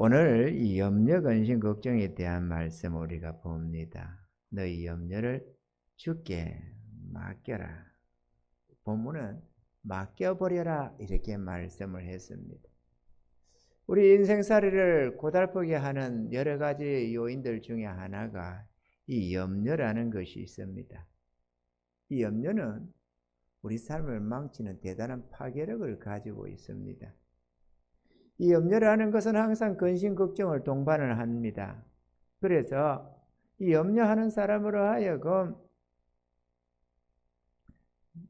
오늘 이 염려, 근심, 걱정에 대한 말씀 우리가 봅니다. 너희 염려를 주께 맡겨라. 본문은 맡겨버려라 이렇게 말씀을 했습니다. 우리 인생살이를 고달프게 하는 여러 가지 요인들 중에 하나가 이 염려라는 것이 있습니다. 이 염려는 우리 삶을 망치는 대단한 파괴력을 가지고 있습니다. 이 염려라는 것은 항상 근심, 걱정을 동반을 합니다. 그래서 이 염려하는 사람으로 하여금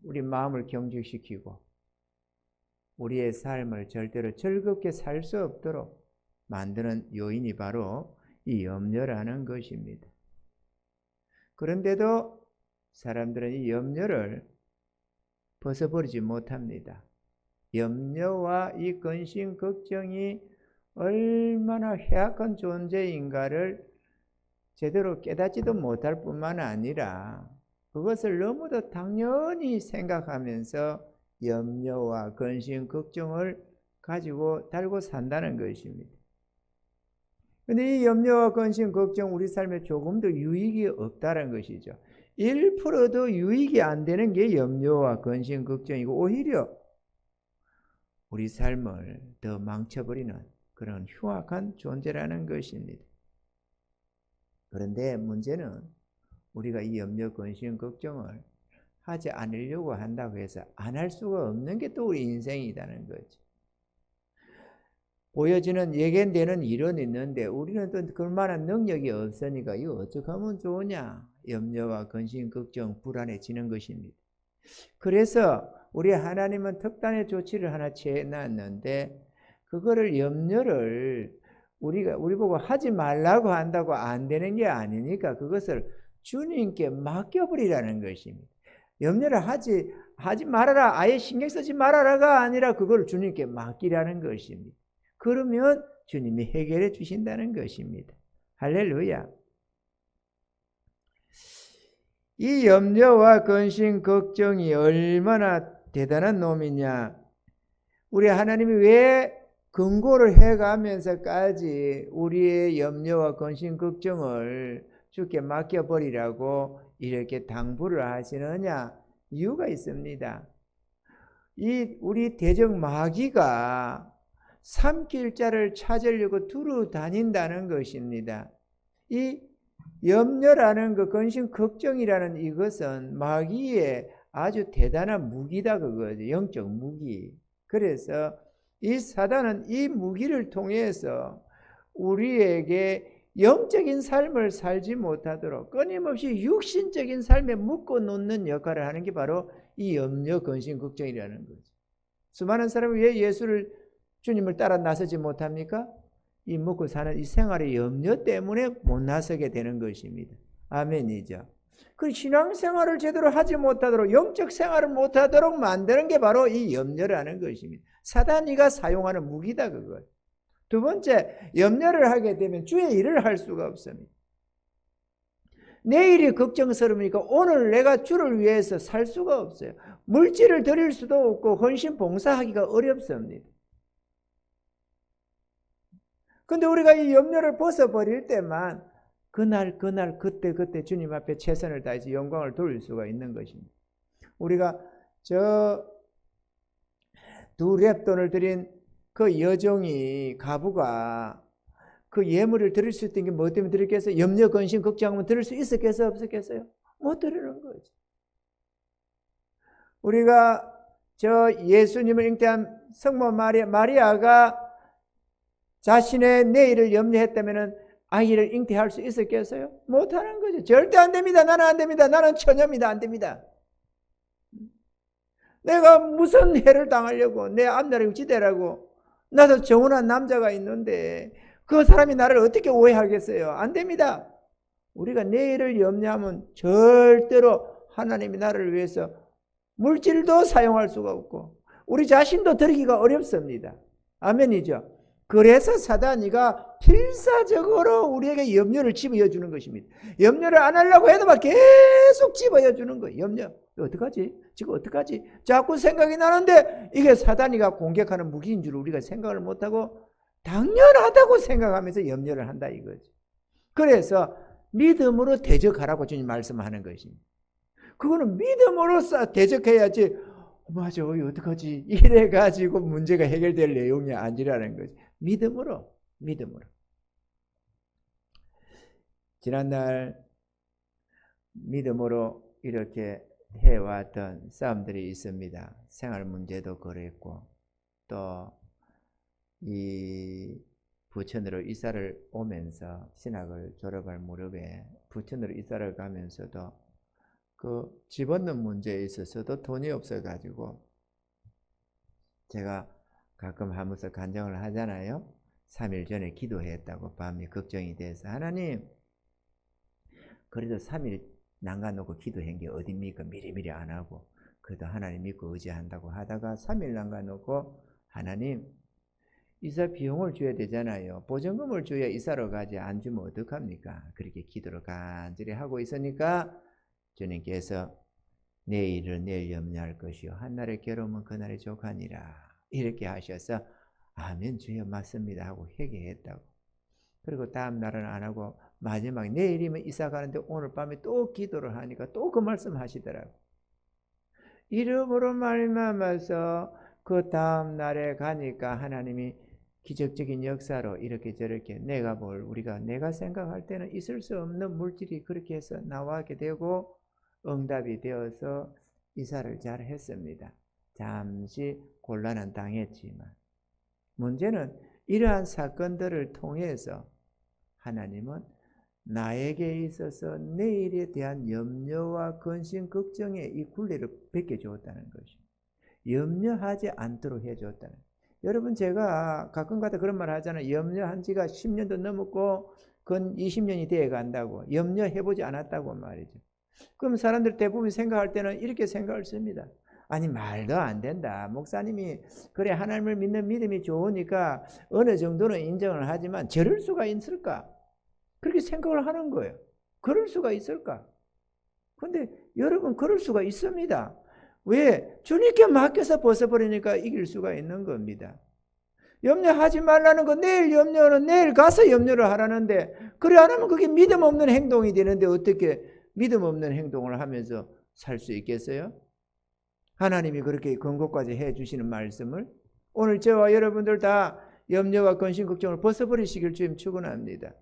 우리 마음을 경직시키고 우리의 삶을 절대로 즐겁게 살 수 없도록 만드는 요인이 바로 이 염려라는 것입니다. 그런데도 사람들은 이 염려를 벗어버리지 못합니다. 염려와 이 근심, 걱정이 얼마나 해악한 존재인가를 제대로 깨닫지도 못할 뿐만 아니라 그것을 너무도 당연히 생각하면서 염려와 근심, 걱정을 가지고 달고 산다는 것입니다. 그런데 이 염려와 근심, 걱정 우리 삶에 조금도 유익이 없다는 것이죠. 1%도 유익이 안 되는 게 염려와 근심, 걱정이고 오히려 우리 삶을 더 망쳐버리는 그런 흉악한 존재라는 것입니다. 그런데 문제는 우리가 이 염려, 근심, 걱정을 하지 않으려고 한다고 해서 안 할 수가 없는 게 또 우리 인생이라는 거죠. 보여지는 예견되는 일은 있는데 우리는 또 그만한 능력이 없으니까 이거 어떻게 하면 좋으냐? 염려와 근심, 걱정, 불안해지는 것입니다. 그래서 우리 하나님은 특단의 조치를 하나 취해놨는데 그거를 염려를 우리 보고 하지 말라고 한다고 안 되는 게 아니니까 그것을 주님께 맡겨버리라는 것입니다. 염려를 하지 말아라, 아예 신경 쓰지 말아라가 아니라 그걸 주님께 맡기라는 것입니다. 그러면 주님이 해결해 주신다는 것입니다. 할렐루야. 이 염려와 근심, 걱정이 얼마나 대단한 놈이냐. 우리 하나님이 왜 경고를 해가면서까지 우리의 염려와 근심, 걱정을 주께 맡겨버리라고 이렇게 당부를 하시느냐? 이유가 있습니다. 우리 대적 마귀가 삼킬 자를 찾으려고 두루 다닌다는 것입니다. 이 염려라는 것, 근심, 걱정이라는 이것은 마귀의 아주 대단한 무기다 그거죠. 영적 무기. 그래서 이 사단은 이 무기를 통해서 우리에게 영적인 삶을 살지 못하도록 끊임없이 육신적인 삶에 묶어 놓는 역할을 하는 게 바로 이 염려, 근심, 걱정이라는 거죠. 수많은 사람이 왜 주님을 따라 나서지 못합니까? 이 먹고 사는 이 생활의 염려 때문에 못 나서게 되는 것입니다. 아멘이죠. 그 신앙생활을 제대로 하지 못하도록 영적 생활을 못하도록 만드는 게 바로 이 염려라는 것입니다. 사단이가 사용하는 무기다 그것. 두 번째, 염려를 하게 되면 주의 일을 할 수가 없습니다. 내일이 걱정스러우니까 오늘 내가 주를 위해서 살 수가 없어요. 물질을 드릴 수도 없고 헌신 봉사하기가 어렵습니다. 근데 우리가 이 염려를 벗어버릴 때만 그날 그때 주님 앞에 최선을 다해서 영광을 돌릴 수가 있는 것입니다. 우리가 저 두 렙돈을 드린 그 여종이 가부가 그 예물을 드릴 수 있던 게 뭐 때문에 드렸겠어요? 염려, 근심, 걱정하면 드릴 수 있었겠어요? 없었겠어요? 못 드리는 거죠. 우리가 저 예수님을 잉태한 성모 마리아가 자신의 내일을 염려했다면 아이를 잉태할 수 있었겠어요? 못하는 거죠. 절대 안 됩니다. 나는 안 됩니다. 나는 처녀입니다. 안 됩니다. 내가 무슨 해를 당하려고 내 앞날을 지대라고 나도 정혼한 남자가 있는데 그 사람이 나를 어떻게 오해하겠어요? 안 됩니다. 우리가 내일을 염려하면 절대로 하나님이 나를 위해서 물질도 사용할 수가 없고 우리 자신도 드리기가 어렵습니다. 아멘이죠. 그래서 사단이가 필사적으로 우리에게 염려를 집어여 주는 것입니다. 염려를 안 하려고 해도 막 계속 집어여 주는 거예요. 염려. 어떡하지? 지금 어떡하지? 자꾸 생각이 나는데 이게 사단이가 공격하는 무기인 줄 우리가 생각을 못하고 당연하다고 생각하면서 염려를 한다 이거죠. 그래서 믿음으로 대적하라고 주님 말씀하는 것입니다. 그거는 믿음으로 대적해야지 맞아 어떡하지 이래가지고 문제가 해결될 내용이 아니라는 거지. 믿음으로. 지난날 믿음으로 이렇게 해왔던 싸움들이 있습니다. 생활 문제도 그랬고 또 이 부천으로 이사를 오면서 신학을 졸업할 무렵에 부천으로 이사를 가면서도 그 집 얻는 문제에 있어서도 돈이 없어가지고 제가 가끔 하면서 간증을 하잖아요. 3일 전에 기도했다고 밤에 걱정이 돼서 하나님 그래도 3일 난가놓고 기도한 게 어딥니까? 미리미리 안 하고 그래도 하나님 믿고 의지한다고 하다가 3일 난가놓고 하나님 이사 비용을 줘야 되잖아요. 보증금을 줘야 이사로 가지 안 주면 어떡합니까? 그렇게 기도를 간절히 하고 있으니까 주님께서 내일을 내일 염려할 것이요 한날의 괴로움은 그날의 족하니라 이렇게 하셔서 아멘 주여 맞습니다 하고 회개했다고. 그리고 다음 날은 안 하고 마지막에 내일이면 이사 가는데 오늘 밤에 또 기도를 하니까 또 그 말씀 하시더라고. 이름으로 말미암아서 그 다음 날에 가니까 하나님이 기적적인 역사로 이렇게 저렇게 내가 생각할 때는 있을 수 없는 물질이 그렇게 해서 나오게 되고 응답이 되어서 이사를 잘 했습니다. 잠시 곤란은 당했지만 문제는 이러한 사건들을 통해서 하나님은 나에게 있어서 내일에 대한 염려와 근심, 걱정의 이 굴레를 벗겨주었다는 것입니다. 염려하지 않도록 해줬다는 것입니다. 여러분 제가 가끔가다 그런 말 하잖아요. 염려한 지가 10년도 넘었고 근 20년이 되어 간다고. 염려해보지 않았다고 말이죠. 그럼 사람들 대부분 생각할 때는 이렇게 생각을 씁니다. 아니 말도 안 된다. 목사님이 그래 하나님을 믿는 믿음이 좋으니까 어느 정도는 인정을 하지만 저럴 수가 있을까? 그렇게 생각을 하는 거예요. 그럴 수가 있을까? 근데 여러분 그럴 수가 있습니다. 왜? 주님께 맡겨서 벗어버리니까 이길 수가 있는 겁니다. 염려하지 말라는 거 내일 염려는 내일 가서 염려를 하라는데 그래 안 하면 그게 믿음 없는 행동이 되는데 어떻게 믿음 없는 행동을 하면서 살 수 있겠어요? 하나님이 그렇게 권고까지 해주시는 말씀을 오늘 저와 여러분들 다 염려와 근심 걱정을 벗어버리시길 주님 축원합니다.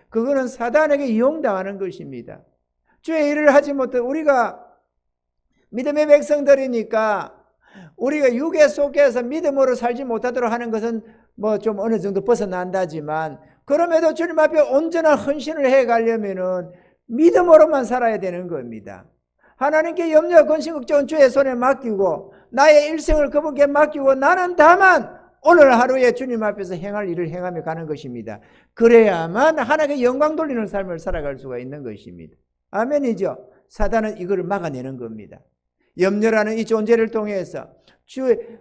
그거는 사단에게 이용당하는 것입니다. 주의 일을 하지 못해 우리가 믿음의 백성들이니까 우리가 육의 속에서 믿음으로 살지 못하도록 하는 것은 뭐 좀 어느 정도 벗어난다지만 그럼에도 주님 앞에 온전한 헌신을 해가려면은 믿음으로만 살아야 되는 겁니다. 하나님께 염려, 근심, 걱정은 주의 손에 맡기고 나의 일생을 그분께 맡기고 나는 다만 오늘 하루에 주님 앞에서 행할 일을 행하며 가는 것입니다. 그래야만 하나님께 영광 돌리는 삶을 살아갈 수가 있는 것입니다. 아멘이죠? 사단은 이거를 막아내는 겁니다. 염려라는 이 존재를 통해서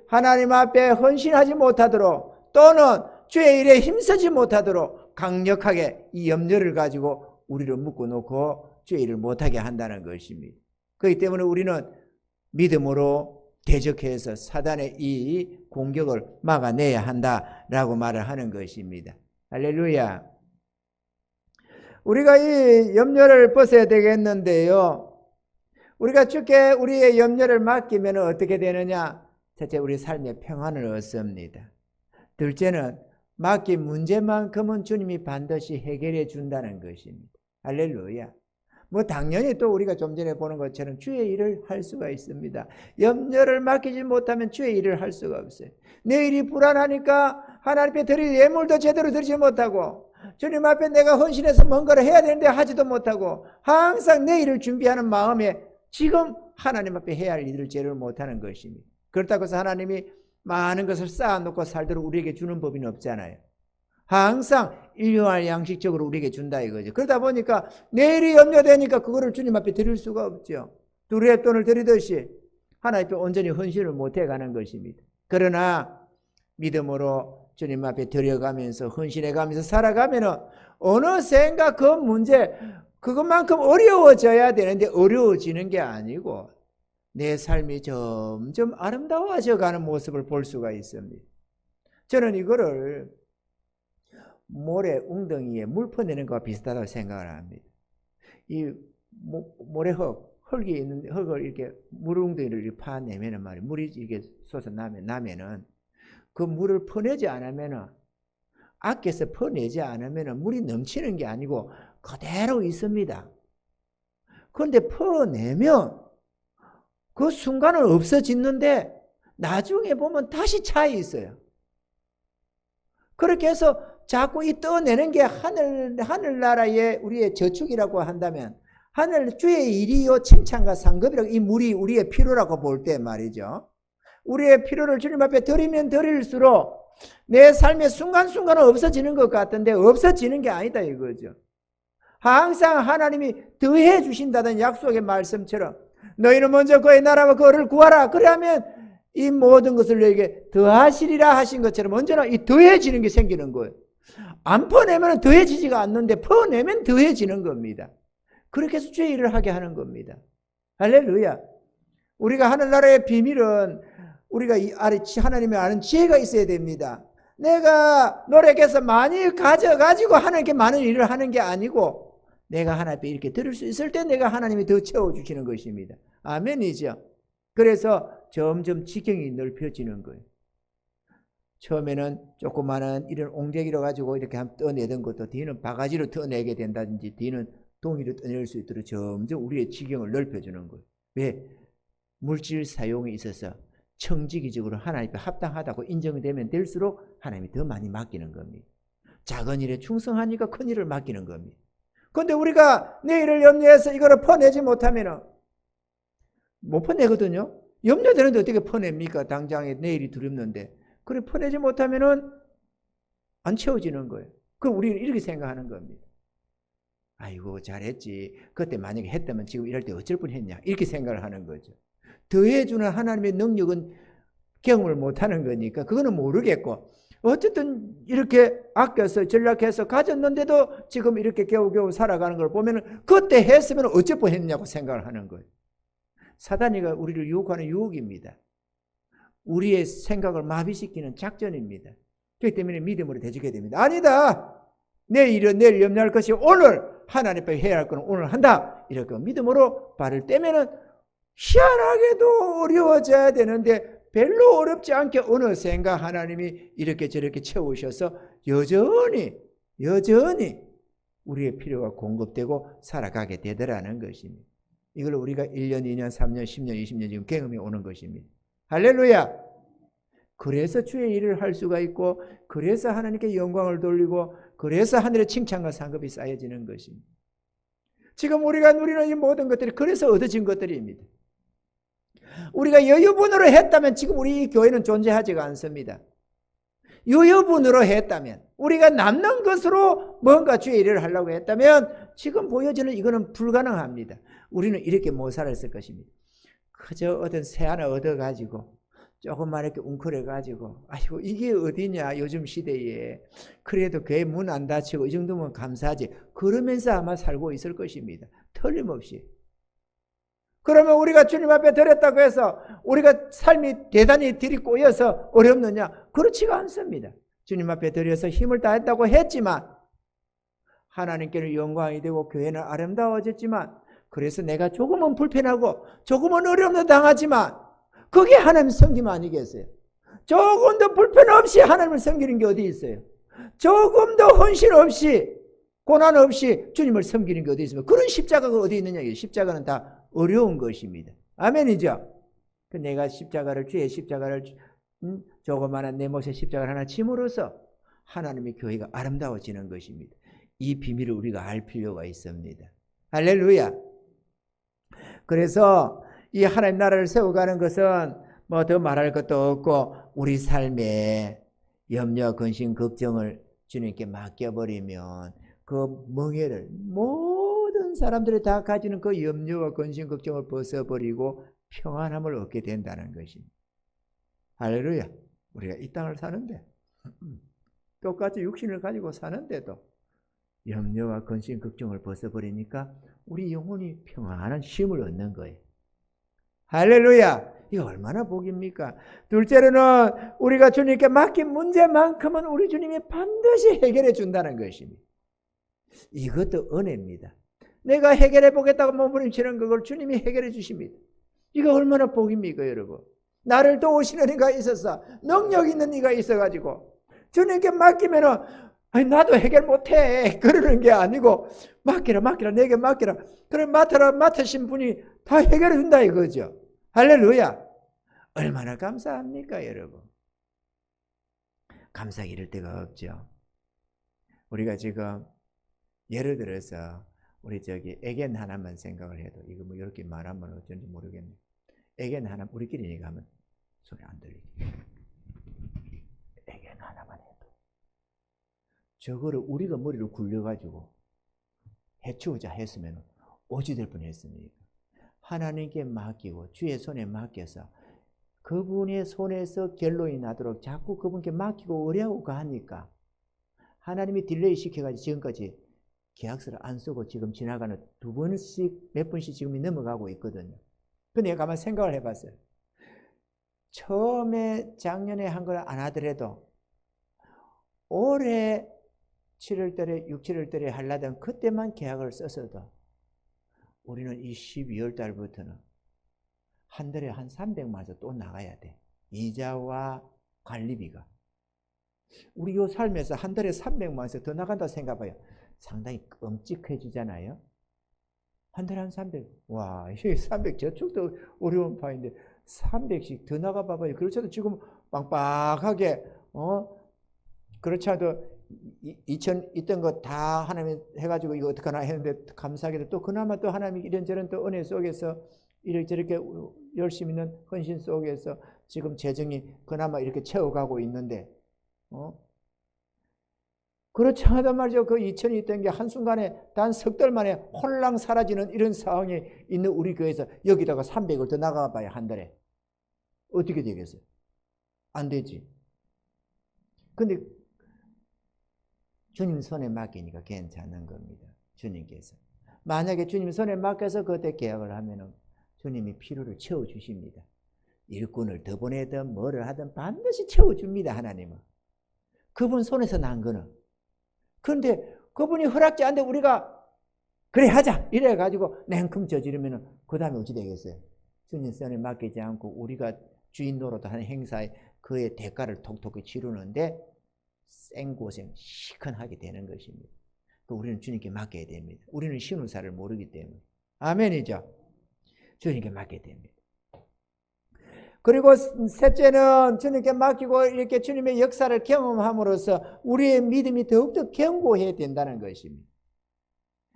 하나님 앞에 헌신하지 못하도록 또는 주의 일에 힘쓰지 못하도록 강력하게 이 염려를 가지고 우리를 묶어놓고 주의 일을 못하게 한다는 것입니다. 그렇기 때문에 우리는 믿음으로 대적해서 사단의 이 공격을 막아내야 한다라고 말을 하는 것입니다. 할렐루야. 우리가 이 염려를 벗어야 되겠는데요. 우리가 주께 우리의 염려를 맡기면 어떻게 되느냐? 첫째, 우리 삶의 평안을 얻습니다. 둘째는 맡긴 문제만큼은 주님이 반드시 해결해 준다는 것입니다. 할렐루야. 뭐 당연히 또 우리가 좀 전에 보는 것처럼 주의 일을 할 수가 있습니다. 염려를 맡기지 못하면 주의 일을 할 수가 없어요. 내일이 불안하니까 하나님 앞에 드릴 예물도 제대로 드리지 못하고 주님 앞에 내가 헌신해서 뭔가를 해야 되는데 하지도 못하고 항상 내일을 준비하는 마음에 지금 하나님 앞에 해야 할 일을 제대로 못하는 것입니다. 그렇다고 해서 하나님이 많은 것을 쌓아놓고 살도록 우리에게 주는 법은 없잖아요. 항상 일용할 양식적으로 우리에게 준다 이거죠. 그러다 보니까 내일이 염려되니까 그거를 주님 앞에 드릴 수가 없죠. 두루의 돈을 드리듯이 하나님 앞에 온전히 헌신을 못해가는 것입니다. 그러나 믿음으로 주님 앞에 드려가면서 헌신해가면서 살아가면은 어느샌가 그 문제 그것만큼 어려워져야 되는데 어려워지는 게 아니고 내 삶이 점점 아름다워져 가는 모습을 볼 수가 있습니다. 저는 이거를 모래 웅덩이에 물 퍼내는 것과 비슷하다고 생각을 합니다. 이 흙이 있는 흙을 이렇게 물 웅덩이를 이렇게 파내면은 말이에요. 물이 이렇게 나면은 그 물을 퍼내지 않으면은 아껴서 퍼내지 않으면은 물이 넘치는 게 아니고 그대로 있습니다. 그런데 퍼내면 그 순간은 없어지는데 나중에 보면 다시 차 있어요. 그렇게 해서 자꾸 이 떠내는 게 하늘나라의 우리의 저축이라고 한다면 하늘 주의 일이요 칭찬과 상급이라고 이 물이 우리의 필요라고 볼 때 말이죠. 우리의 필요를 주님 앞에 드리면 드릴수록 내 삶의 순간순간은 없어지는 것 같은데 없어지는 게 아니다 이거죠. 항상 하나님이 더해 주신다는 약속의 말씀처럼 너희는 먼저 그의 나라와 그를 구하라. 그러면 이 모든 것을 너에게 더하시리라 하신 것처럼 언제나 이 더해지는 게 생기는 거예요. 안 퍼내면 더해지지가 않는데 퍼내면 더해지는 겁니다. 그렇게 해서 주의 일을 하게 하는 겁니다. 할렐루야. 우리가 하늘나라의 비밀은 우리가 하나님의 아는 지혜가 있어야 됩니다. 내가 노력해서 많이 가져가지고 하나님께 많은 일을 하는 게 아니고 내가 하나님 앞에 이렇게 드릴 수 있을 때 내가 하나님이 더 채워주시는 것입니다. 아멘이죠. 그래서 점점 지경이 넓혀지는 거예요. 처음에는 조그마한 이런 옹재기로 가지고 이렇게 한번 떠내던 것도 뒤는 바가지로 떠내게 된다든지 뒤는 동이로 떠낼 수 있도록 점점 우리의 지경을 넓혀주는 거예요. 왜? 물질 사용에 있어서 청지기적으로 하나님 앞에 합당하다고 인정되면 될수록 하나님이 더 많이 맡기는 겁니다. 작은 일에 충성하니까 큰 일을 맡기는 겁니다. 그런데 우리가 내일을 염려해서 이거를 퍼내지 못하면 못 퍼내거든요. 염려되는데 어떻게 퍼냅니까? 당장에 내일이 두렵는데. 그래 퍼내지 못하면은 안 채워지는 거예요. 그럼 우리는 이렇게 생각하는 겁니다. 아이고 잘했지. 그때 만약에 했다면 지금 이럴 때 어쩔 뻔했냐. 이렇게 생각을 하는 거죠. 더해주는 하나님의 능력은 경험을 못하는 거니까 그거는 모르겠고 어쨌든 이렇게 아껴서 전략해서 가졌는데도 지금 이렇게 겨우겨우 살아가는 걸 보면 그때 했으면 어쩔 뻔했냐고 생각을 하는 거예요. 사단이가 우리를 유혹하는 유혹입니다. 우리의 생각을 마비시키는 작전입니다. 그렇기 때문에 믿음으로 대적해야 됩니다. 아니다. 내일 염려할 것이 오늘 하나님 앞에 해야 할 것은 오늘 한다. 이렇게 믿음으로 발을 떼면은 희한하게도 어려워져야 되는데 별로 어렵지 않게 어느샌가 하나님이 이렇게 저렇게 채우셔서 여전히 우리의 필요가 공급되고 살아가게 되더라는 것입니다. 이걸 우리가 1년, 2년, 3년, 10년, 20년 지금 경험해 오는 것입니다. 할렐루야! 그래서 주의 일을 할 수가 있고 그래서 하나님께 영광을 돌리고 그래서 하늘의 칭찬과 상급이 쌓여지는 것입니다. 지금 우리가 누리는 이 모든 것들이 그래서 얻어진 것들입니다. 우리가 여유분으로 했다면 지금 우리 교회는 존재하지가 않습니다. 여유분으로 했다면 우리가 남는 것으로 뭔가 주의 일을 하려고 했다면 지금 보여지는 이거는 불가능합니다. 우리는 이렇게 못 살았을 것입니다. 그저 얻은 새 하나 얻어가지고 조금만 이렇게 웅크려가지고 아이고 이게 어디냐 요즘 시대에 그래도 교회 문 안 닫히고 이 정도면 감사하지 그러면서 아마 살고 있을 것입니다. 틀림없이. 그러면 우리가 주님 앞에 드렸다고 해서 우리가 삶이 대단히 들이 꼬여서 어렵느냐? 그렇지가 않습니다. 주님 앞에 드려서 힘을 다했다고 했지만 하나님께는 영광이 되고 교회는 아름다워졌지만 그래서 내가 조금은 불편하고 조금은 어려움도 당하지만 그게 하나님 섬김 아니겠어요? 조금 더 불편 없이 하나님을 섬기는 게 어디 있어요? 조금 더 헌신 없이 고난 없이 주님을 섬기는 게 어디 있습니까? 그런 십자가가 어디 있느냐? 십자가는 다 어려운 것입니다. 아멘이죠? 내가 주의 십자가를 조그마한 내 몫의 십자가를 하나 짐으로써 하나님의 교회가 아름다워지는 것입니다. 이 비밀을 우리가 알 필요가 있습니다. 할렐루야. 그래서 이 하나님 나라를 세워가는 것은 뭐 더 말할 것도 없고 우리 삶에 염려, 근심, 걱정을 주님께 맡겨버리면 그 멍에를 모든 사람들이 다 가지는 그 염려와 근심, 걱정을 벗어버리고 평안함을 얻게 된다는 것입니다. 할렐루야. 우리가 이 땅을 사는데 똑같이 육신을 가지고 사는데도 염려와 근심, 걱정을 벗어버리니까 우리 영혼이 평안한 쉼을 얻는 거예요. 할렐루야. 이거 얼마나 복입니까? 둘째로는 우리가 주님께 맡긴 문제만큼은 우리 주님이 반드시 해결해 준다는 것입니다. 이것도 은혜입니다. 내가 해결해 보겠다고 몸부림치는 그걸 주님이 해결해 주십니다. 이거 얼마나 복입니까, 여러분? 나를 도우시는 이가 있어서, 능력 있는 이가 있어가지고 주님께 맡기면은 아니 나도 해결 못해 그러는 게 아니고 맡기라 내게 맡기라. 그럼 맡으신 분이 다 해결해 준다 이거죠. 할렐루야. 얼마나 감사합니까, 여러분? 감사하기 이를 데가 없죠. 우리가 지금 예를 들어서 우리 애견 하나만 생각을 해도 이거 뭐 이렇게 말하면 어쩐지 모르겠네. 애견 하나 우리끼리 얘기하면 소리 안 들리지. 애견 하나만 해도 저거를 우리가 머리를 굴려가지고 해치우자 했으면 어찌 될 뻔했습니까? 하나님께 맡기고 주의 손에 맡겨서 그분의 손에서 결론이 나도록 자꾸 그분께 맡기고 의뢰하고 가니까 하나님이 딜레이 시켜가지고 지금까지 계약서를 안 쓰고 지금 지나가는 두 번씩 몇 번씩 지금 넘어가고 있거든요. 근데 내가 가만 생각을 해봤어요. 처음에 작년에 한 걸 안 하더라도 올해 7월달에 6, 7월달에 하려던 그때만 계약을 썼어도 우리는 이 12월 달부터는 한 달에 한 300만 원에서 또 나가야 돼. 이자와 관리비가. 우리 요 삶에서 한 달에 300만 원에서 더 나간다 생각해봐요. 상당히 끔찍해지잖아요. 한 달에 한 300. 와, 이게 300 저축도 어려운 파인데 300씩 더 나가 봐봐요. 그렇지 않아도 지금 빵빵하게 그렇지 않아도 2000 있던 거 다 하나님 해가지고 이거 어떡하나 했는데 감사하게도 또 그나마 또 하나님이 이런저런 또 은혜 속에서 이렇게 열심히 있는 헌신 속에서 지금 재정이 그나마 이렇게 채워가고 있는데 그렇지 않단 말이죠. 그 2000이 있던 게 한순간에 단 석 달 만에 홀랑 사라지는 이런 상황에 있는 우리 교회에서 여기다가 300을 더 나가봐야 한 달에 어떻게 되겠어요? 안 되지. 근데 주님 손에 맡기니까 괜찮은 겁니다. 주님께서. 만약에 주님 손에 맡겨서 그때 계약을 하면은 주님이 필요를 채워주십니다. 일꾼을 더 보내든 뭐를 하든 반드시 채워줍니다. 하나님은. 그분 손에서 난 거는. 그런데 그분이 허락지 않는데 우리가 그래 하자 이래가지고 냉큼 저지르면은 그 다음에 어찌 되겠어요? 주님 손에 맡기지 않고 우리가 주인 노릇하는 행사에 그의 대가를 톡톡히 치르는데 생고생 시큰하게 되는 것입니다. 우리는 주님께 맡겨야 됩니다. 우리는 신우사를 모르기 때문에. 아멘이죠. 주님께 맡겨야 됩니다. 그리고 셋째는 주님께 맡기고 이렇게 주님의 역사를 경험함으로써 우리의 믿음이 더욱더 견고해야 된다는 것입니다.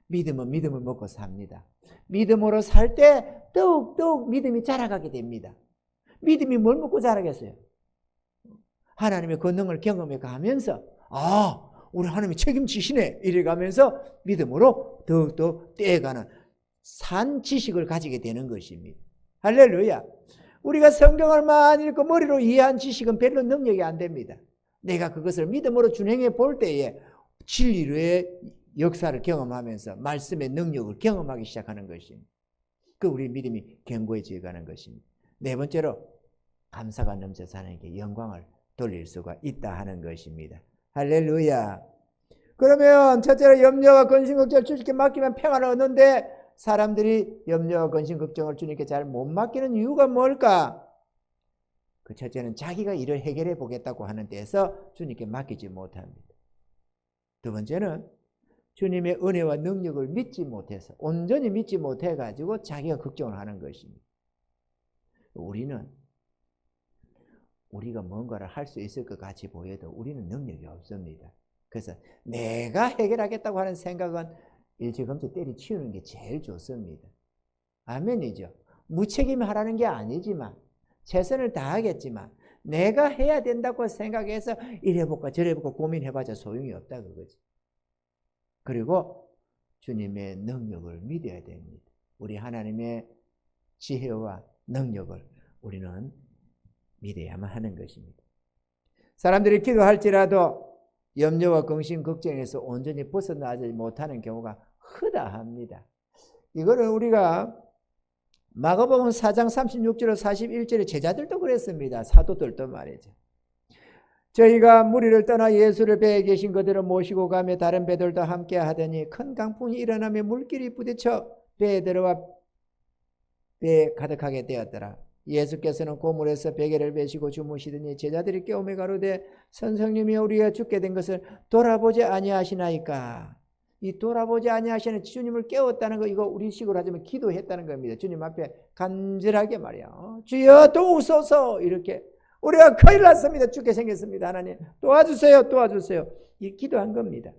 믿음은 믿음을 먹고 삽니다. 믿음으로 살 때 더욱더욱 믿음이 자라가게 됩니다. 믿음이 뭘 먹고 자라겠어요? 하나님의 권능을 경험해 가면서 우리 하나님이 책임지시네 이래 가면서 믿음으로 더욱더 떼어가는 산 지식을 가지게 되는 것입니다. 할렐루야. 우리가 성경을 많이 읽고 머리로 이해한 지식은 별로 능력이 안 됩니다. 내가 그것을 믿음으로 준행해 볼 때에 진리의 역사를 경험하면서 말씀의 능력을 경험하기 시작하는 것입니다. 그 우리 믿음이 견고해져 가는 것입니다. 네 번째로 감사가 넘쳐서 하나님께 영광을 돌릴 수가 있다 하는 것입니다. 할렐루야. 그러면 첫째로 염려와 근심 걱정을 주님께 맡기면 평안을 얻는데 사람들이 염려와 근심 걱정을 주님께 잘 못 맡기는 이유가 뭘까? 그 첫째는 자기가 일을 해결해 보겠다고 하는 데에서 주님께 맡기지 못합니다. 두 번째는 주님의 은혜와 능력을 믿지 못해서 온전히 믿지 못해 가지고 자기가 걱정을 하는 것입니다. 우리가 뭔가를 할 수 있을 것 같이 보여도 우리는 능력이 없습니다. 그래서 내가 해결하겠다고 하는 생각은 일찌감치 때리치우는 게 제일 좋습니다. 아멘이죠. 무책임하라는 게 아니지만 최선을 다하겠지만 내가 해야 된다고 생각해서 이래볼까 저래볼까 고민해봐자 소용이 없다 그거지. 그리고 주님의 능력을 믿어야 됩니다. 우리 하나님의 지혜와 능력을 우리는 믿어야만 하는 것입니다. 사람들이 기도할지라도 염려와 근심, 걱정에서 온전히 벗어나지 못하는 경우가 허다합니다. 이거는 우리가 마가복음 4장 36절로 41절에 제자들도 그랬습니다. 사도들도 말이죠. 저희가 무리를 떠나 예수를 배에 계신 그대로 모시고 가며 다른 배들도 함께 하더니 큰 강풍이 일어나며 물길이 부딪혀 배에 들어와 배에 가득하게 되었더라. 예수께서는 고물에서 베개를 베시고 주무시더니 제자들이 깨우며 가로되 선생님이 우리가 죽게 된 것을 돌아보지 아니하시나이까. 이 돌아보지 아니하시는 주님을 깨웠다는 거, 이거 우리식으로 하자면 기도했다는 겁니다. 주님 앞에 간절하게 말이야. 주여 도우소서. 이렇게 우리가 큰일 났습니다. 죽게 생겼습니다. 하나님 도와주세요. 도와주세요. 이 기도한 겁니다.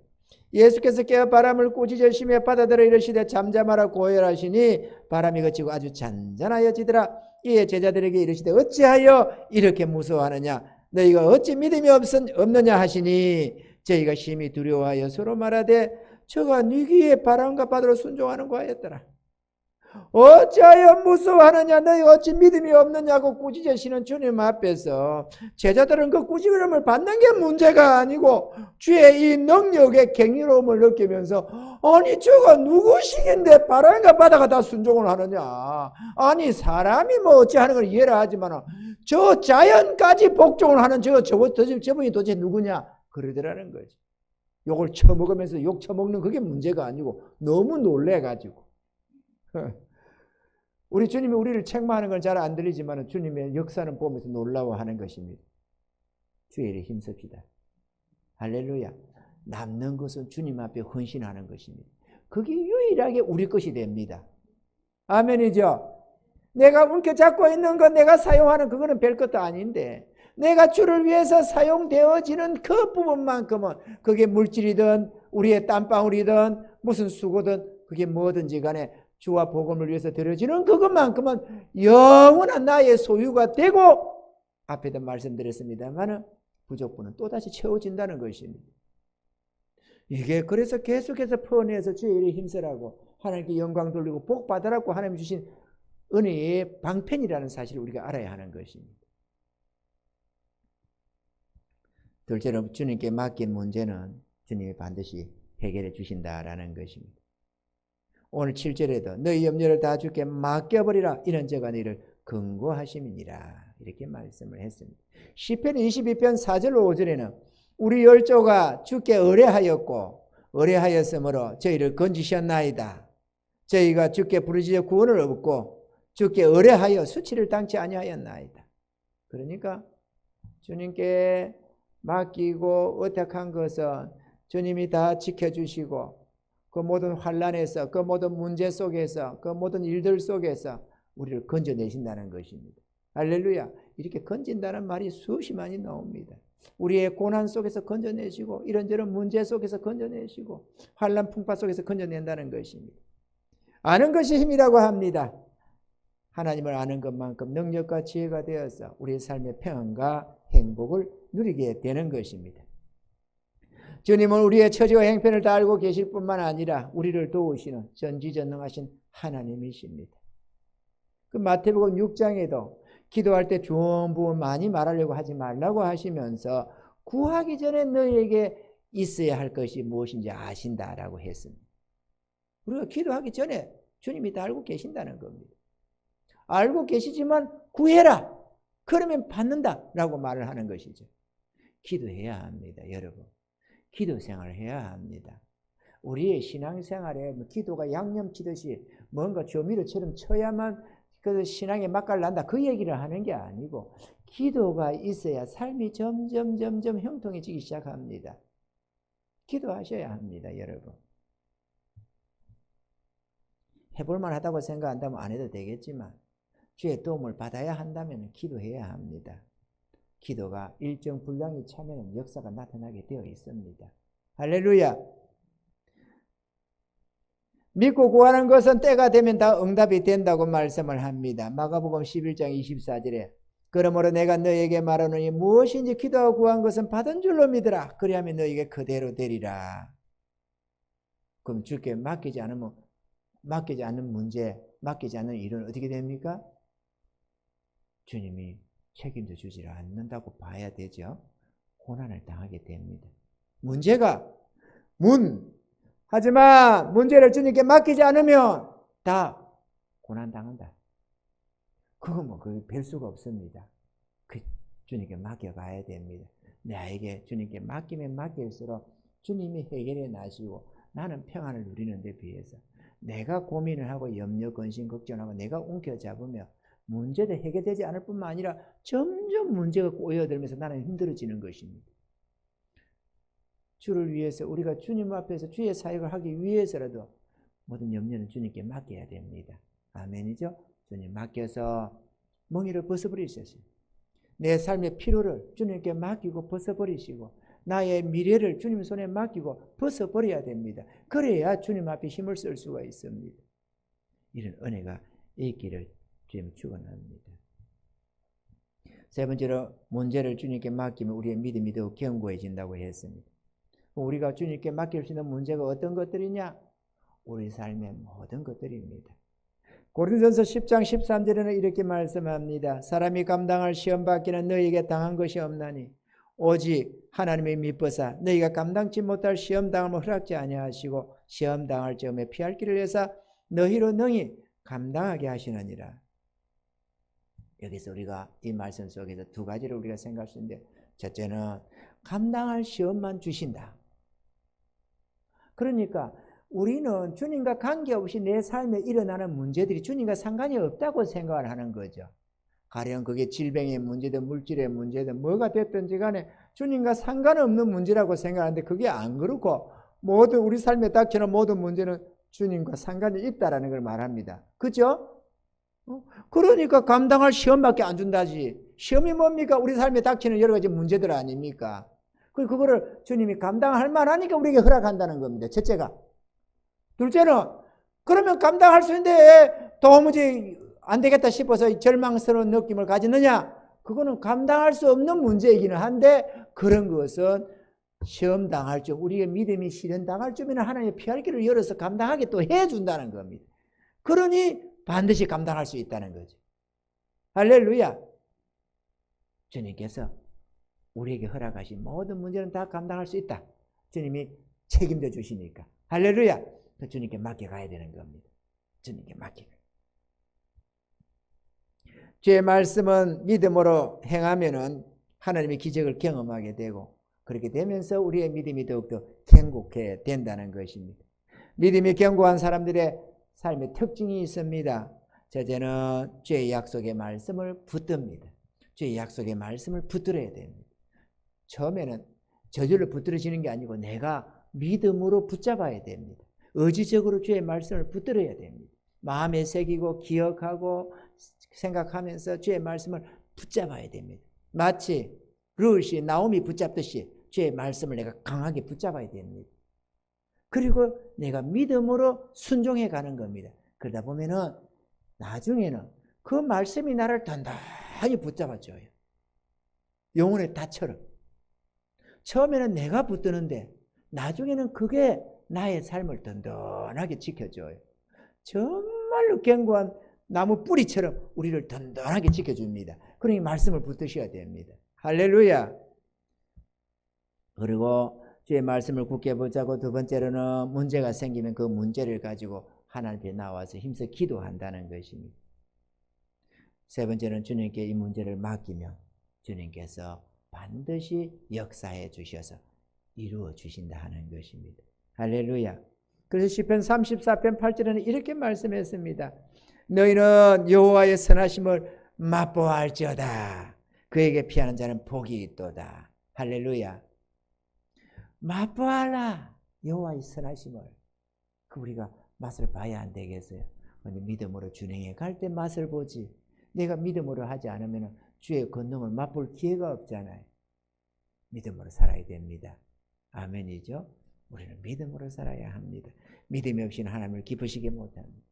예수께서 깨어 바람을 꾸짖으시며 바다들어 이르시되 잠잠하라 고열하시니 바람이 그치고 아주 잔잔하여지더라. 이에 제자들에게 이르시되 어찌하여 이렇게 무서워하느냐. 너희가 어찌 믿음이 없느냐 하시니 저희가 심히 두려워하여 서로 말하되 저가 네 귀에 바람과 바다로 순종하는가 하였더라. 어찌하여 무서워하느냐. 너희 어찌 믿음이 없느냐고 꾸짖으시는 주님 앞에서 제자들은 그 꾸짖음을 받는 게 문제가 아니고 주의 이 능력의 경이로움을 느끼면서 아니 저가 누구시긴데 바람과 바다가 다 순종을 하느냐. 아니 사람이 뭐 어찌하는 걸 이해를 하지만 저 자연까지 복종을 하는 저분이 도대체 누구냐 그러더라는 거지. 욕을 처먹으면서 욕 처먹는 그게 문제가 아니고 너무 놀래가지고 우리 주님이 우리를 책망하는 건 잘 안 들리지만 주님의 역사는 보면서 놀라워하는 것입니다. 주의 일에 힘씁시다. 할렐루야. 남는 것은 주님 앞에 헌신하는 것입니다. 그게 유일하게 우리 것이 됩니다. 아멘이죠. 내가 움켜잡고 있는 건 내가 사용하는 그거는 별것도 아닌데 내가 주를 위해서 사용되어지는 그 부분만큼은 그게 물질이든 우리의 땀방울이든 무슨 수고든 그게 뭐든지 간에 주와 복음을 위해서 드려지는 그것만큼은 영원한 나의 소유가 되고 앞에도 말씀드렸습니다만 부족분은 또다시 채워진다는 것입니다. 이게 그래서 계속해서 퍼내서 주의 일에 힘쓰라고 하나님께 영광 돌리고 복 받으라고 하나님 주신 은혜의 방편이라는 사실을 우리가 알아야 하는 것입니다. 둘째로 주님께 맡긴 문제는 주님이 반드시 해결해 주신다라는 것입니다. 오늘 7절에도 너희 염려를 다 주께 맡겨버리라 이는 저가 너희를 근고하심이니라 이렇게 말씀을 했습니다. 시편 22편 4절로 5절에는 우리 열조가 주께 의뢰하였고 의뢰하였으므로 저희를 건지셨나이다. 저희가 주께 부르짖어 구원을 얻고 주께 의뢰하여 수치를 당치 아니하였나이다. 그러니까 주님께 맡기고 의탁한 것은 주님이 다 지켜주시고 그 모든 환난에서 그 모든 문제 속에서 그 모든 일들 속에서 우리를 건져내신다는 것입니다. 할렐루야. 이렇게 건진다는 말이 수없이 많이 나옵니다. 우리의 고난 속에서 건져내시고 이런저런 문제 속에서 건져내시고 환난 풍파 속에서 건져낸다는 것입니다. 아는 것이 힘이라고 합니다. 하나님을 아는 것만큼 능력과 지혜가 되어서 우리의 삶의 평안과 행복을 누리게 되는 것입니다. 주님은 우리의 처지와 행편을 다 알고 계실 뿐만 아니라 우리를 도우시는 전지전능하신 하나님이십니다. 그 마태복음 6장에도 기도할 때 좋은 부분 많이 말하려고 하지 말라고 하시면서 구하기 전에 너희에게 있어야 할 것이 무엇인지 아신다라고 했습니다. 우리가 기도하기 전에 주님이 다 알고 계신다는 겁니다. 알고 계시지만 구해라. 그러면 받는다라고 말을 하는 것이죠. 기도해야 합니다, 여러분. 기도 생활을 해야 합니다. 우리의 신앙생활에 기도가 양념치듯이 뭔가 조미료처럼 쳐야만 그 신앙에 맛깔난다 그 얘기를 하는 게 아니고 기도가 있어야 삶이 점점 형통해지기 시작합니다. 기도하셔야 합니다, 여러분. 해볼만 하다고 생각한다면 안 해도 되겠지만 주의 도움을 받아야 한다면 기도해야 합니다. 기도가 일정 분량이 차면 역사가 나타나게 되어 있습니다. 할렐루야. 믿고 구하는 것은 때가 되면 다 응답이 된다고 말씀을 합니다. 마가복음 11장 24절에 그러므로 내가 너희에게 말하노니 무엇인지 기도하고 구한 것은 받은 줄로 믿으라. 그리하면 너희에게 그대로 되리라. 그럼 주께 맡기지 않는 문제, 맡기지 않는 일은 어떻게 됩니까? 주님이 책임져 주지 않는다고 봐야 되죠. 고난을 당하게 됩니다. 문제가 하지만 문제를 주님께 맡기지 않으면 다 고난 당한다. 그 별 수가 없습니다. 그 주님께 맡겨가야 됩니다. 나에게 주님께 맡기면 맡길수록 주님이 해결해 나시고 나는 평안을 누리는 데 비해서 내가 고민을 하고 염려, 근심, 걱정하고 내가 움켜잡으며 문제도 해결되지 않을 뿐만 아니라 점점 문제가 꼬여들면서 나는 힘들어지는 것입니다. 주를 위해서 우리가 주님 앞에서 주의 사역을 하기 위해서라도 모든 염려는 주님께 맡겨야 됩니다. 아멘이죠? 주님 맡겨서 멍에를 벗어버리셨어요. 내 삶의 피로를 주님께 맡기고 벗어버리시고 나의 미래를 주님 손에 맡기고 벗어버려야 됩니다. 그래야 주님 앞에 힘을 쓸 수가 있습니다. 이런 은혜가 있기를 주님 축원합니다. 세 번째로 문제를 주님께 맡기면 우리의 믿음이 더욱 견고해진다고 했습니다. 우리가 주님께 맡길 수 있는 문제가 어떤 것들이냐? 우리 삶의 모든 것들입니다. 고린도전서 10장 13절에는 이렇게 말씀합니다. 사람이 감당할 시험 받기는 너희에게 당한 것이 없나니 오직 하나님의 미쁘사 너희가 감당치 못할 시험 당함을 허락지 아니하시고 시험 당할 즈음에 피할 길을 내사 너희로 능히 감당하게 하시느니라. 여기서 우리가 이 말씀 속에서 두 가지를 우리가 생각할 수 있는데, 첫째는 감당할 시험만 주신다. 그러니까 우리는 주님과 관계없이 내 삶에 일어나는 문제들이 주님과 상관이 없다고 생각을 하는 거죠. 가령 그게 질병의 문제든 물질의 문제든 뭐가 됐든지 간에 주님과 상관없는 문제라고 생각하는데 그게 안 그렇고 모든 우리 삶에 닥치는 모든 문제는 주님과 상관이 있다라는 걸 말합니다. 그죠? 그러니까 감당할 시험밖에 안 준다지. 시험이 뭡니까? 우리 삶에 닥치는 여러 가지 문제들 아닙니까? 그거를 주님이 감당할 만하니까 우리에게 허락한다는 겁니다. 첫째가. 둘째는 그러면 감당할 수 있는데 도무지 안 되겠다 싶어서 절망스러운 느낌을 가지느냐? 그거는 감당할 수 없는 문제이기는 한데 그런 것은 시험 당할 쯤 우리의 믿음이 시련 당할 쯤에는 하나님의 피할 길을 열어서 감당하게 또 해준다는 겁니다. 그러니 반드시 감당할 수 있다는 거죠. 할렐루야. 주님께서 우리에게 허락하신 모든 문제는 다 감당할 수 있다. 주님이 책임져 주시니까. 할렐루야. 주님께 맡겨가야 되는 겁니다. 주님께 맡겨가. 주의 말씀은 믿음으로 행하면은 하나님의 기적을 경험하게 되고 그렇게 되면서 우리의 믿음이 더욱더 견고하게 된다는 것입니다. 믿음이 견고한 사람들의 삶의 특징이 있습니다. 첫째는 주의 약속의 말씀을 붙듭니다. 주의 약속의 말씀을 붙들어야 됩니다. 처음에는 저절로 붙들어지는 게 아니고 내가 믿음으로 붙잡아야 됩니다. 의지적으로 주의 말씀을 붙들어야 됩니다. 마음에 새기고 기억하고 생각하면서 주의 말씀을 붙잡아야 됩니다. 마치 룻이 나오미 붙잡듯이 주의 말씀을 내가 강하게 붙잡아야 됩니다. 그리고 내가 믿음으로 순종해 가는 겁니다. 그러다 보면은 나중에는 그 말씀이 나를 단단히 붙잡아줘요. 영혼의 닷처럼. 처음에는 내가 붙드는데 나중에는 그게 나의 삶을 든든하게 지켜줘요. 정말로 견고한 나무 뿌리처럼 우리를 든든하게 지켜줍니다. 그러니 말씀을 붙드셔야 됩니다. 할렐루야. 그리고 주의 말씀을 굳게 붙잡고 두 번째로는 문제가 생기면 그 문제를 가지고 하나님 앞에 나와서 힘써 기도한다는 것입니다. 세 번째는 주님께 이 문제를 맡기면 주님께서 반드시 역사해 주셔서 이루어 주신다 하는 것입니다. 할렐루야. 그래서 시편 34편 8절에는 이렇게 말씀했습니다. 너희는 여호와의 선하심을 맛보아할지어다. 그에게 피하는 자는 복이 있도다. 할렐루야. 맛보아라. 여호와의 선하심을. 우리가 맛을 봐야 안 되겠어요. 근데 믿음으로 준행해 갈 때 맛을 보지. 내가 믿음으로 하지 않으면 주의 권능을 맛볼 기회가 없잖아요. 믿음으로 살아야 됩니다. 아멘이죠? 우리는 믿음으로 살아야 합니다. 믿음이 없이는 하나님을 기쁘시게 못합니다.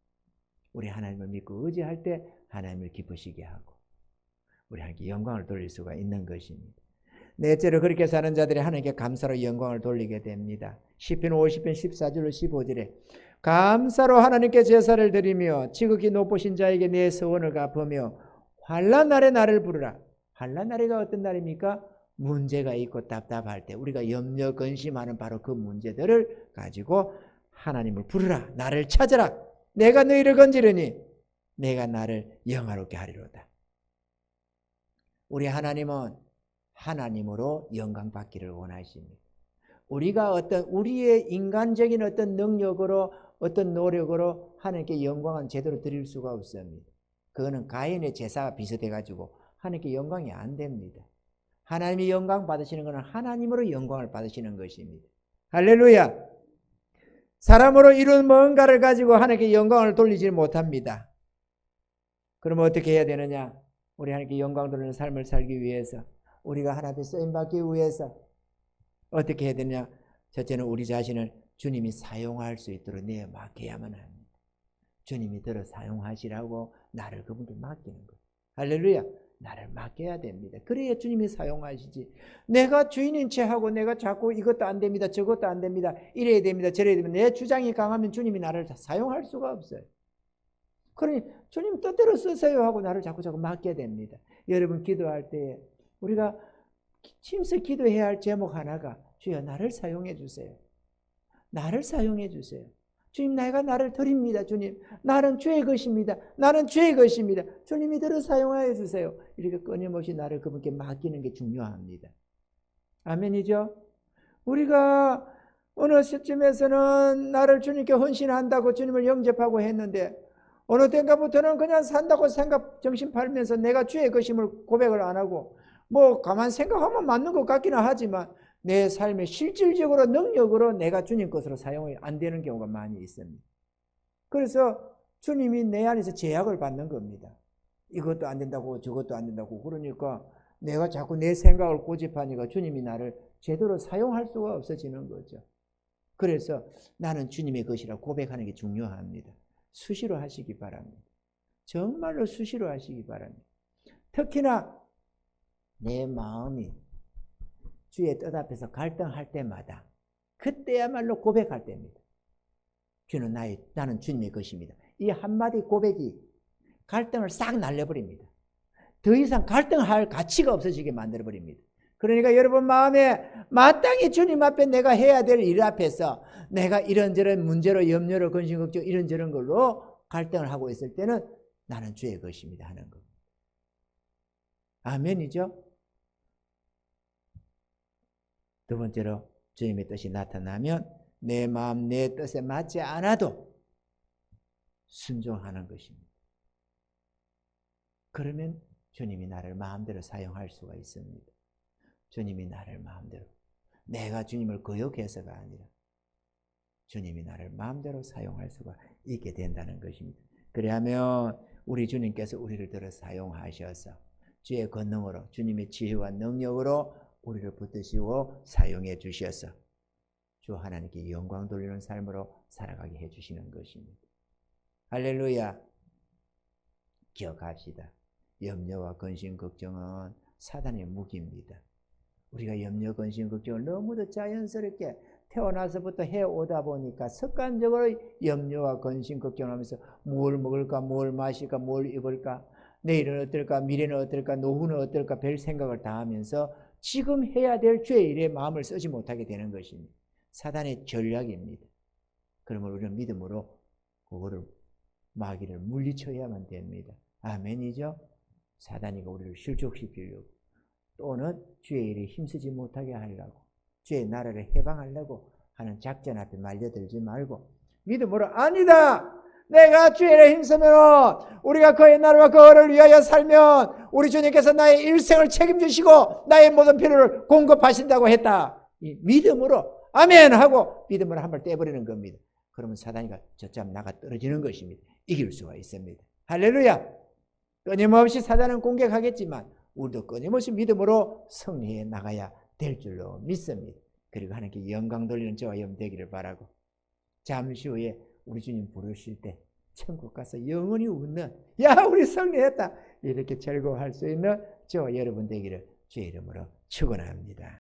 우리 하나님을 믿고 의지할 때 하나님을 기쁘시게 하고 우리 하나님께 영광을 돌릴 수가 있는 것입니다. 넷째로 그렇게 사는 자들이 하나님께 감사로 영광을 돌리게 됩니다. 시편 50편 14절로 15절에 감사로 하나님께 제사를 드리며 지극히 높으신 자에게 내 서원을 갚으며 환난 날에 나를 부르라. 환난 날이가 어떤 날입니까? 문제가 있고 답답할 때 우리가 염려 근심하는 바로 그 문제들을 가지고 하나님을 부르라. 나를 찾으라. 내가 너희를 건지르니 내가 나를 영화롭게 하리로다. 우리 하나님은 하나님으로 영광 받기를 원하십니다. 우리가 어떤 우리의 인간적인 어떤 능력으로 어떤 노력으로 하나님께 영광은 제대로 드릴 수가 없습니다. 그거는 가인의 제사와 비슷해 가지고 하나님께 영광이 안 됩니다. 하나님이 영광 받으시는 것은 하나님으로 영광을 받으시는 것입니다. 할렐루야. 사람으로 이룬 뭔가를 가지고 하나님께 영광을 돌리지 못합니다. 그러면 어떻게 해야 되느냐? 우리 하나님께 영광 돌리는 삶을 살기 위해서, 우리가 하나님 앞에 쓰임받기 위해서 어떻게 해야 되냐? 첫째는 우리 자신을 주님이 사용할 수 있도록 내어 맡겨야만 합니다. 주님이 들어 사용하시라고 나를 그분께 맡기는 거예요. 할렐루야. 나를 맡겨야 됩니다. 그래야 주님이 사용하시지. 내가 주인인 체하고 내가 자꾸 이것도 안 됩니다, 저것도 안 됩니다, 이래야 됩니다, 저래야 됩니다, 내 주장이 강하면 주님이 나를 사용할 수가 없어요. 그러니 주님 뜻대로 쓰세요 하고 나를 자꾸 맡겨야 됩니다. 여러분 기도할 때 우리가 힘써 기도해야 할 제목 하나가 주여 나를 사용해 주세요. 나를 사용해 주세요. 주님 내가 나를 드립니다. 주님 나는 주의 것입니다. 나는 주의 것입니다. 주님이 들어 사용하여 주세요. 이렇게 끊임없이 나를 그분께 맡기는 게 중요합니다. 아멘이죠? 우리가 어느 시점에서는 나를 주님께 헌신한다고 주님을 영접하고 했는데 어느 때인가부터는 그냥 산다고 정신 팔면서 내가 주의 것임을 고백을 안 하고 가만 생각하면 맞는 것 같기는 하지만 내 삶에 실질적으로 능력으로 내가 주님 것으로 사용이 안 되는 경우가 많이 있습니다. 그래서 주님이 내 안에서 제약을 받는 겁니다. 이것도 안 된다고 저것도 안 된다고 그러니까 내가 자꾸 내 생각을 고집하니까 주님이 나를 제대로 사용할 수가 없어지는 거죠. 그래서 나는 주님의 것이라 고백하는 게 중요합니다. 수시로 하시기 바랍니다. 정말로 수시로 하시기 바랍니다. 특히나 내 마음이 주의 뜻 앞에서 갈등할 때마다 그때야말로 고백할 때입니다. 나는 주님의 것입니다. 이 한마디 고백이 갈등을 싹 날려버립니다. 더 이상 갈등할 가치가 없어지게 만들어버립니다. 그러니까 여러분 마음에 마땅히 주님 앞에 내가 해야 될 일 앞에서 내가 이런저런 문제로 염려로 근심 걱정 이런저런 걸로 갈등을 하고 있을 때는 나는 주의 것입니다 하는 겁니다. 아멘이죠? 두 번째로 주님의 뜻이 나타나면 내 마음 내 뜻에 맞지 않아도 순종하는 것입니다. 그러면 주님이 나를 마음대로 사용할 수가 있습니다. 주님이 나를 마음대로, 내가 주님을 거역해서가 아니라 주님이 나를 마음대로 사용할 수가 있게 된다는 것입니다. 그래야면 우리 주님께서 우리를 들어 사용하셔서 주의 권능으로 주님의 지혜와 능력으로 우리를 붙드시고 사용해 주셔서 주 하나님께 영광 돌리는 삶으로 살아가게 해주시는 것입니다. 할렐루야. 기억합시다. 염려와 근심 걱정은 사단의 무기입니다. 우리가 염려 근심 걱정을 너무도 자연스럽게 태어나서부터 해오다 보니까 습관적으로 염려와 근심 걱정하면서 뭘 먹을까 뭘 마실까 뭘 입을까 내일은 어떨까 미래는 어떨까 노후는 어떨까 별 생각을 다 하면서 지금 해야 될 주의 일에 마음을 쓰지 못하게 되는 것입니다. 사단의 전략입니다. 그러면 우리는 믿음으로 그거를 마귀를 물리쳐야만 됩니다. 아멘이죠? 사단이 우리를 실족시키려고 또는 주의 일에 힘쓰지 못하게 하려고 주의 나라를 해방하려고 하는 작전 앞에 말려들지 말고 믿음으로 아니다! 내가 주의 일에 힘쓰면 우리가 그의 나라와 그를 위하여 살면 우리 주님께서 나의 일생을 책임지시고 나의 모든 필요를 공급하신다고 했다. 이 믿음으로 아멘 하고 믿음으로 한 발 떼버리는 겁니다. 그러면 사단이가 저점 나가 떨어지는 것입니다. 이길 수가 있습니다. 할렐루야. 끊임없이 사단은 공격하겠지만 우리도 끊임없이 믿음으로 승리해 나가야 될 줄로 믿습니다. 그리고 하나님께 영광 돌리는 저와 여러분 되기를 바라고 잠시 후에 우리 주님 부르실 때 천국 가서 영원히 웃는 야 우리 승리했다 이렇게 즐거워할 수 있는 저와 여러분 되기를 주의 이름으로 축원합니다.